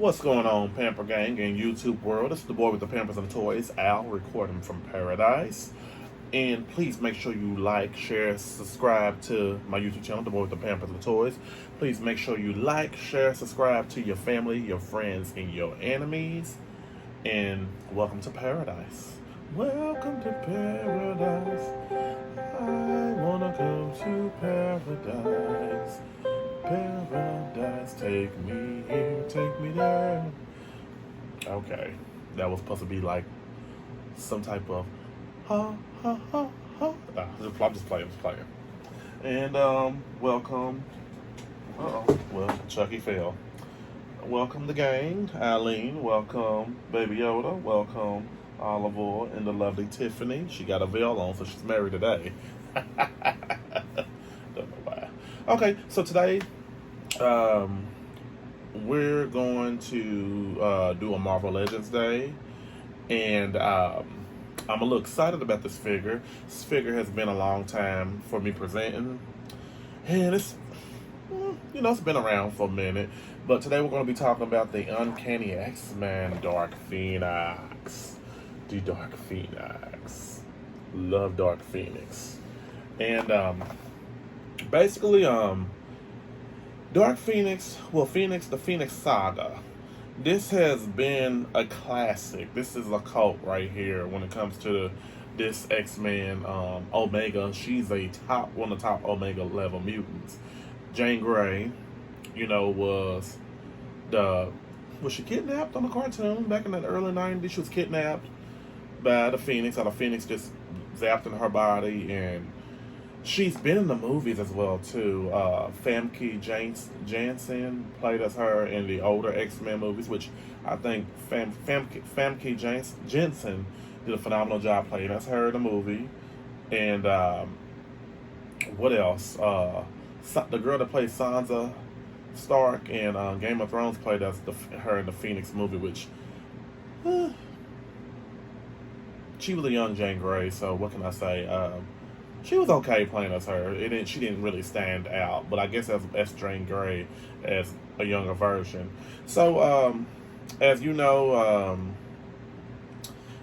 What's going on, Pamper Gang and YouTube world? It's the boy with the Pampers and Toys, Al, recording from Paradise. And please make sure you like, share, subscribe to my YouTube channel, the boy with the Pampers and Toys. Please make sure you like, share, subscribe to your family, your friends, and your enemies. And welcome to Paradise. Welcome to Paradise. I wanna go to Paradise. Paradise, take me here, take me there. Okay, that was supposed to be like some type of ha ha ha ha. I'm just playing, And welcome. Well, Chucky fell. Welcome the gang, Eileen. Welcome, Baby Yoda. Welcome, Oliver and the lovely Tiffany. She got a veil on, so she's married today. Don't know why. Okay, so today we're going to do a Marvel Legends Day, and I'm a little excited about this figure. This figure has been a long time for me presenting, and it's it's been around for a minute. But today we're going to be talking about the Uncanny X-Men Dark Phoenix. The Dark Phoenix. Love Dark Phoenix. And basically Dark Phoenix, the Phoenix Saga. This has been a classic. This is a cult right here when it comes to this X-Men Omega. She's one of the top Omega level mutants. Jane Grey, was she kidnapped on the cartoon back in the early 90s? She was kidnapped by the Phoenix. How the Phoenix just zapped into her body, and she's been in the movies as well too. Famke Janssen played as her in the older X-Men movies, which I think Famke Janssen did a phenomenal job playing as her in the movie. And what else? The girl that plays Sansa Stark in Game of Thrones played as her in the Phoenix movie, which she was a young Jane Grey. So what can I say? She was okay playing as her. She didn't really stand out, but I guess as Jane Grey as a younger version. So, as you know,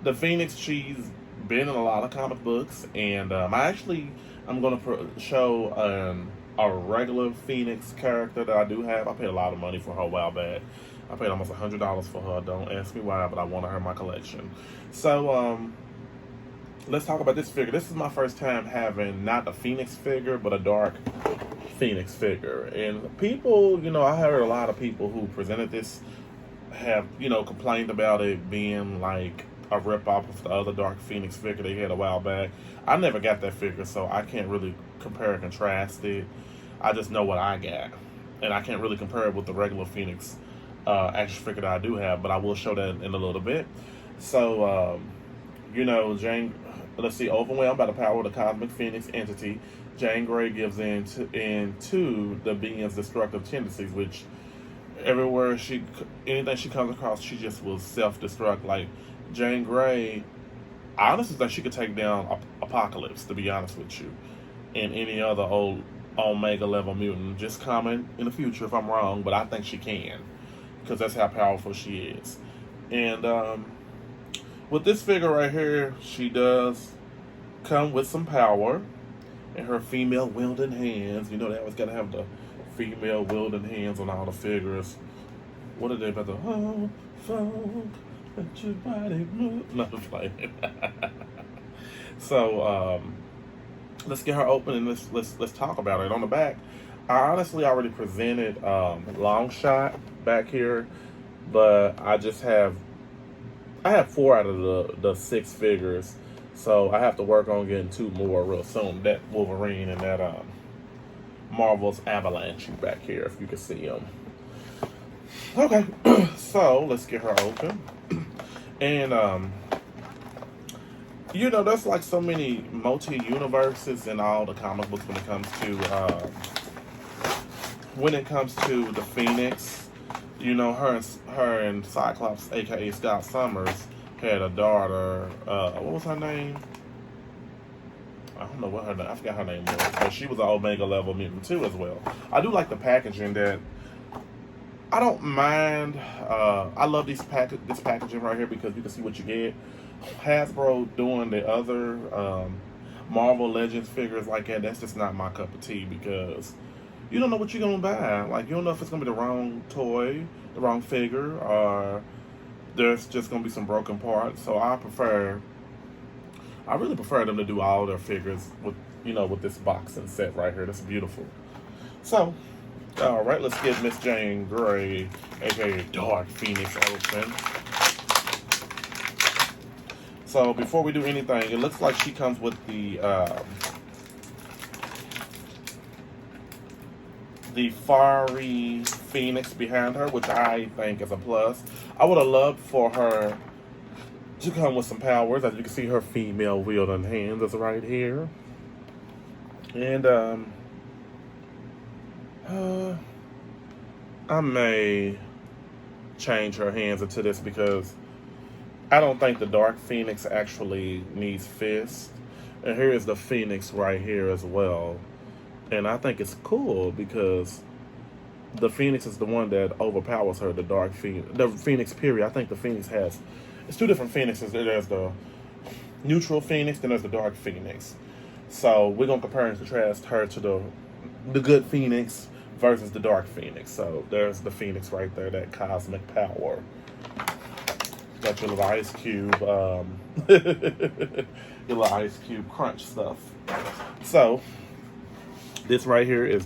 the Phoenix, she's been in a lot of comic books, and I'm going to show a regular Phoenix character that I do have. I paid a lot of money for her a while back. I paid almost $100 for her. Don't ask me why, but I wanted her in my collection. So, let's talk about this figure. This is my first time having not a Phoenix figure, but a Dark Phoenix figure. And people, I heard a lot of people who presented this have, complained about it being like a rip-off of the other Dark Phoenix figure they had a while back. I never got that figure, so I can't really compare and contrast it. I just know what I got. And I can't really compare it with the regular Phoenix action figure that I do have, but I will show that in a little bit. So, Jane... Let's see, overwhelmed by the power of the cosmic Phoenix entity, Jane Grey gives into the being's destructive tendencies, which anything she comes across, she just will self-destruct. Like, Jane Grey, I honestly think she could take down Apocalypse, to be honest with you, and any other old Omega level mutant. Just comment in the future if I'm wrong, but I think she can, because that's how powerful she is. And, with this figure right here, she does come with some power in her female wielding hands. They always got to have the female wielding hands on all the figures. What are they about to, funk, let your body move? Not playing. So, let's get her open and let's talk about it. On the back, I honestly already presented Long Shot back here, but I have 4 out of the 6 figures, so I have to work on getting 2 more real soon. That Wolverine and that Marvel's Avalanche back here, if you can see them. Okay, so let's get her open. And there's like so many multi-universes in all the comic books when it comes to the Phoenix. Her and Cyclops, aka Scott Summers, had a daughter. What was her name? I don't know what her name. I forgot her name was, but she was an Omega level mutant too as well. I do like the packaging that I don't mind. I love this packaging right here because you can see what you get. Hasbro doing the other Marvel Legends figures like that. That's just not my cup of tea because you don't know what you're gonna buy. Like you don't know if it's gonna be the wrong toy, the wrong figure, or there's just gonna be some broken parts. So I really prefer them to do all their figures with with this boxing set right here. That's beautiful. So, all right, let's get Miss Jane Grey, aka Dark Phoenix, open. So before we do anything, it looks like she comes with the fiery phoenix behind her, which I think is a plus. I would have loved for her to come with some powers. As you can see, her female wielding hand is right here. And I may change her hands into this because I don't think the Dark Phoenix actually needs fists. And here is the Phoenix right here as well. And I think it's cool because the Phoenix is the one that overpowers her, the Dark Phoenix. The Phoenix, period. I think the Phoenix it's two different Phoenixes. There's the neutral Phoenix, then there's the Dark Phoenix. So we're going to compare and contrast her to the good Phoenix versus the Dark Phoenix. So there's the Phoenix right there, that cosmic power. Got your little ice cube, your little ice cube crunch stuff. So this right here is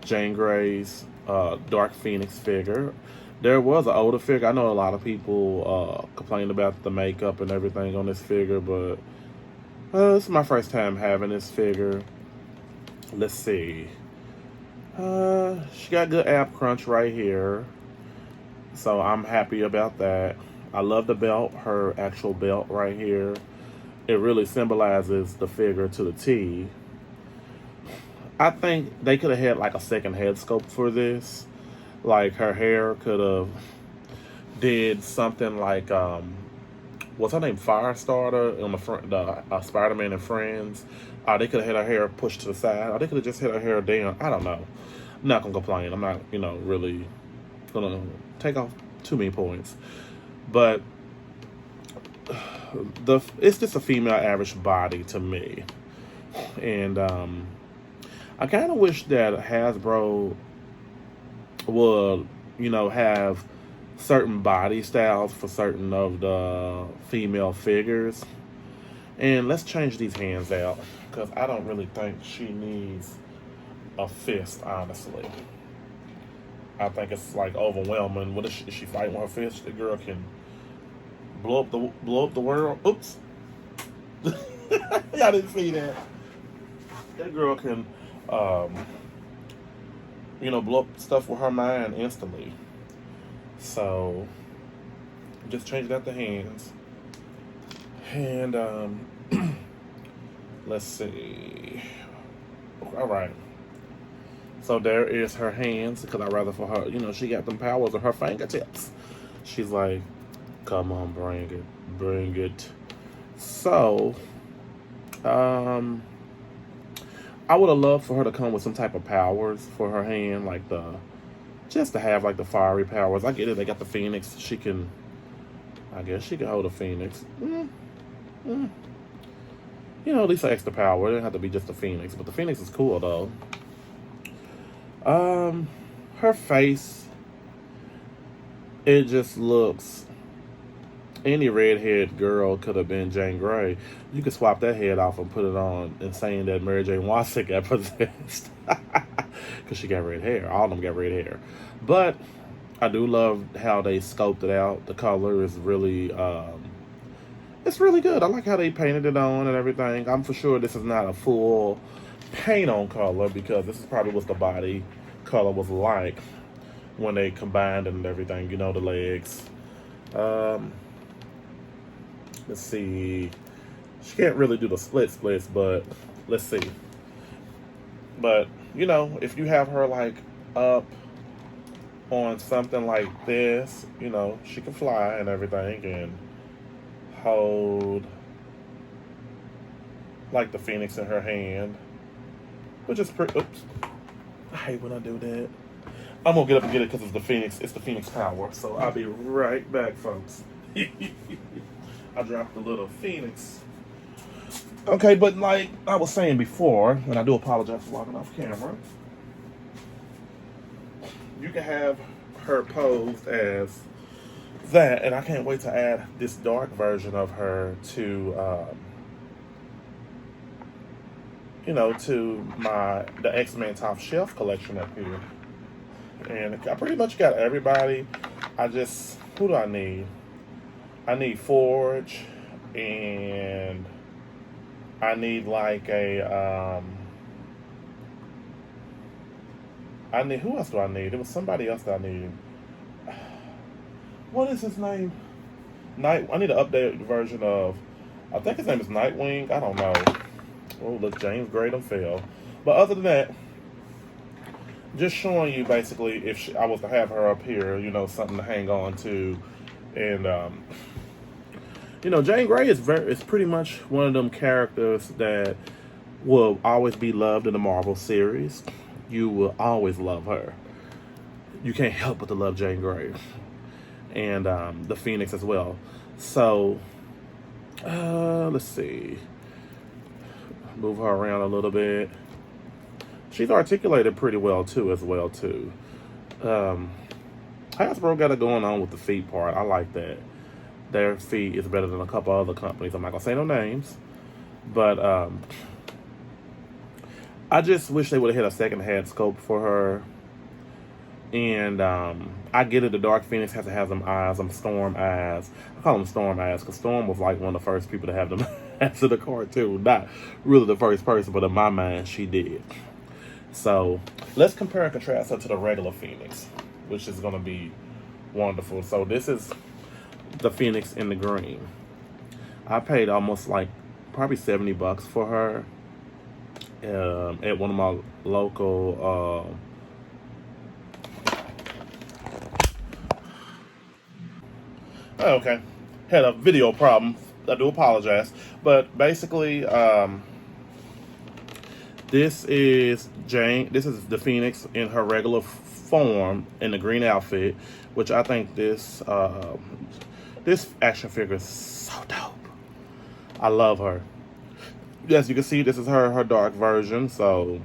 Jane Grey's Dark Phoenix figure. There was an older figure. I know a lot of people complained about the makeup and everything on this figure, but it's my first time having this figure. Let's see. She got good ab crunch right here, so I'm happy about that. I love the belt, her actual belt right here. It really symbolizes the figure to the T. I think they could have had like a second head sculpt for this. Like her hair could have did something like what's her name, Firestarter on the front, the Spider-Man and Friends. They could have had her hair pushed to the side, or they could have just had her hair down. I don't know. I'm not gonna complain. I'm not, really gonna take off too many points. But it's just a female average body to me, and I kind of wish that Hasbro would, have certain body styles for certain of the female figures. And let's change these hands out because I don't really think she needs a fist, honestly. I think it's like overwhelming. What is she fighting with her fist? The girl can blow up the world. Oops. Y'all didn't see that. That girl can blow up stuff with her mind instantly. So just change that to hands. And let's see. All right. So there is her hands, because I'd rather for her, she got them powers of her fingertips. She's like, come on, bring it. So, I would have loved for her to come with some type of powers for her hand, like just to have like the fiery powers. I get it, they got the Phoenix. I guess she can hold a Phoenix. At least an extra power. It didn't have to be just the Phoenix, but the Phoenix is cool though. Her face, it just looks. Any redhead girl could have been Jane Grey. You could swap that head off and put it on and saying that Mary Jane Watson got possessed. Because she got red hair. All of them got red hair. But I do love how they scoped it out. The color is really, it's really good. I like how they painted it on and everything. I'm for sure this is not a full paint on color because this is probably what the body color was like when they combined and everything. The legs. Let's see. She can't really do the splits, but let's see. But, if you have her like up on something like this, she can fly and everything and hold like the Phoenix in her hand. Which is pretty, oops. I hate when I do that. I'm gonna get up and get it because it's the Phoenix. It's the Phoenix Power. So I'll be right back, folks. I dropped the little Phoenix. Okay, but like I was saying before, and I do apologize for walking off camera. You can have her posed as that, and I can't wait to add this dark version of her to, to the X-Men Top Shelf collection up here. And I pretty much got everybody. Who do I need? I need Forge, and I need like who else do I need? There was somebody else that I needed. What is his name? I need an updated version of, I think his name is Nightwing. I don't know. Oh, look, James Gray done fell. But other than that, just showing you basically if I was to have her up here, something to hang on to. And, Jane Grey is pretty much one of them characters that will always be loved in the Marvel series. You will always love her. You can't help but to love Jane Grey. And the Phoenix as well. So, let's see. Move her around a little bit. She's articulated pretty well too. Hasbro got it going on with the feet part. I like that. Their feet is better than a couple other companies. I'm not gonna say no names, but I just wish they would have hit a second head scope for her. And I get it, the Dark Phoenix has to have them eyes, them storm eyes. I call them storm eyes because Storm was like one of the first people to have them eyes in the cartoon. Not really the first person, but in my mind, she did. So let's compare and contrast her to the regular Phoenix, which is going to be wonderful. So this is the Phoenix in the green. I paid almost like probably $70 for her at one of my local okay, had a video problem. I do apologize, but basically, this is Jane. This is the Phoenix in her regular form in the green outfit, which I think this action figure is so dope. I love her. As you can see, this is her dark version. So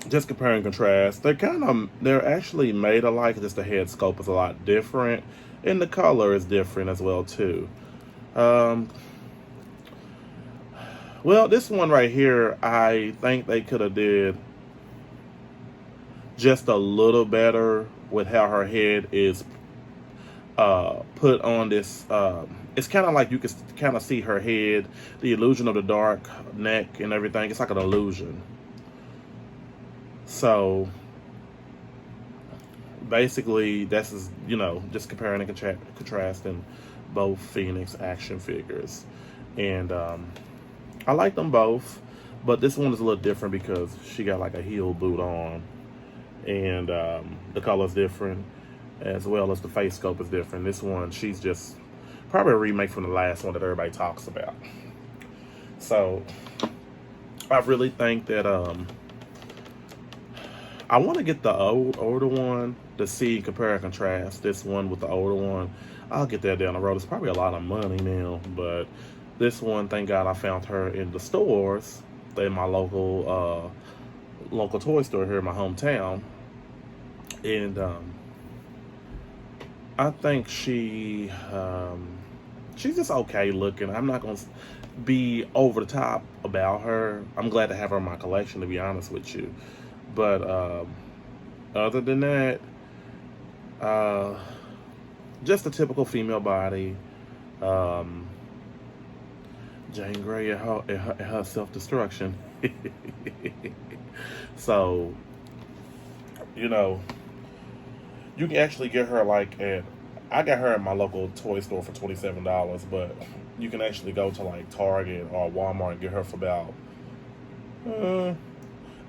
just compare and contrast. They're actually made alike. Just the head sculpt is a lot different. And the color is different as well too. Well, this one right here, I think they could have did just a little better with how her head is put on this. It's kind of like you can kind of see her head, the illusion of the dark neck and everything. It's like an illusion. So basically, this is, just comparing and contrasting both Phoenix action figures. And I like them both, but this one is a little different because she got like a heel boot on. And the color's different, as well as the face scope is different. This one, she's just probably a remake from the last one that everybody talks about. So I really think that I want to get the older one to see, compare and contrast this one with the older one. I'll get that down the road. It's probably a lot of money now, but this one, thank God I found her in the stores, in my local toy store here in my hometown. And I think she's just okay looking. I'm not going to be over the top about her. I'm glad to have her in my collection, to be honest with you. But other than that, just a typical female body. Jane Grey at her self-destruction. So, you can actually get her I got her at my local toy store for $27, but you can actually go to like Target or Walmart and get her for about,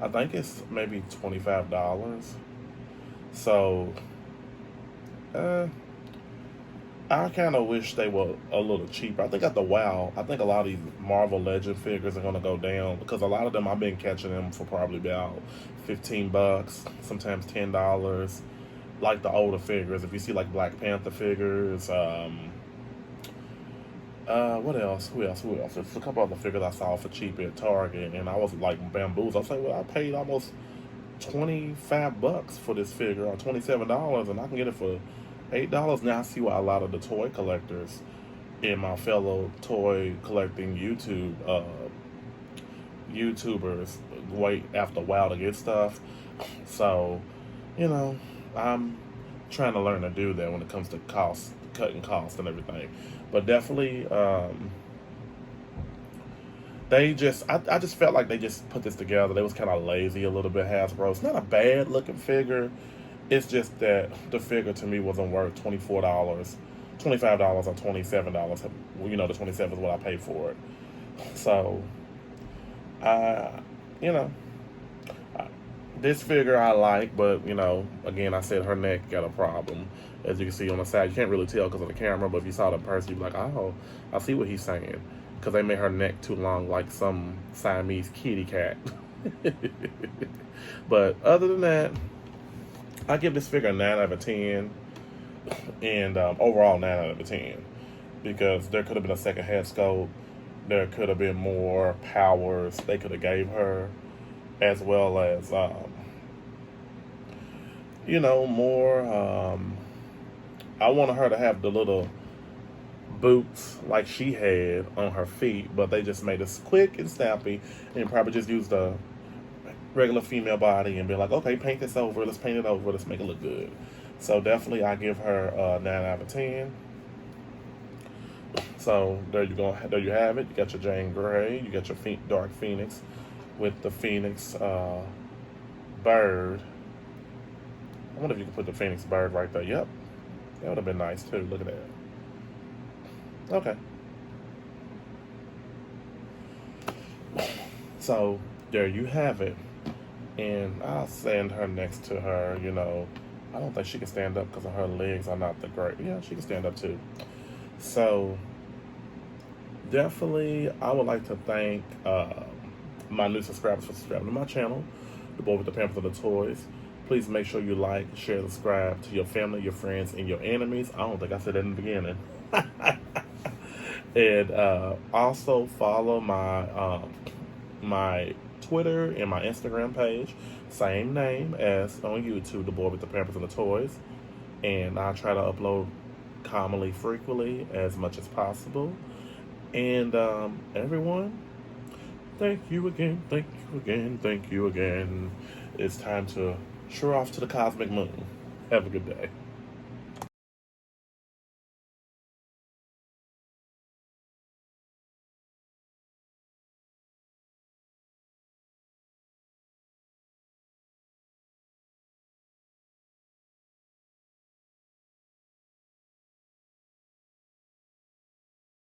I think it's maybe $25. So, I kind of wish they were a little cheaper. I think at the WOW, I think a lot of these Marvel Legend figures are going to go down because a lot of them, I've been catching them for probably about $15, sometimes $10. like the older figures. If you see like Black Panther figures, what else? Who else? Who else? There's a couple other figures I saw for cheap at Target, and I was like bamboozled. I was like, well, I paid almost $25 for this figure, or $27, and I can get it for $8. Now I see why a lot of the toy collectors and my fellow toy collecting YouTubers wait after a while to get stuff. So, you know, I'm trying to learn to do that when it comes to cost, cutting costs and everything. But definitely, I just felt like they just put this together. They was kind of lazy a little bit, Hasbro. It's not a bad looking figure. It's just that the figure to me wasn't worth $24, $25 or $27. You know, the 27 is what I paid for it. So, I, you know, I, this figure I like, but you know, again, I said her neck got a problem. As you can see on the side, you can't really tell because of the camera, but if you saw the person, you'd be like, oh, I see what he's saying. Because they made her neck too long, like some Siamese kitty cat. But other than that, I give this figure a 9 out of 10. And overall, 9 out of 10. Because there could have been a second head sculpt. There could have been more powers they could have gave her. As well as, you know, more. I wanted her to have the little boots like she had on her feet, but they just made it quick and snappy, and probably just used a regular female body and be like, okay, paint this over, let's paint it over, let's make it look good. So definitely I give her a 9 out of 10. So there you go, there you have it. You got your Jane Grey, you got your Dark Phoenix with the Phoenix bird. I wonder if you could put the Phoenix bird right there. Yep, that would have been nice too. Look at that. Okay. So there you have it. And I'll stand her next to her, you know. I don't think she can stand up because her legs are not the great. Yeah, she can stand up too. So definitely I would like to thank my new subscribers for subscribing to my channel, The Boy with the Pampers of the Toys. Please make sure you like, share, subscribe to your family, your friends, and your enemies. I don't think I said that in the beginning. And also follow my Twitter and my Instagram page, same name as on YouTube, The Boy with the Pampers and the Toys. And I try to upload commonly, frequently, as much as possible. And everyone, thank you again, thank you again, thank you again. It's time to shore off to the cosmic moon. Have a good day.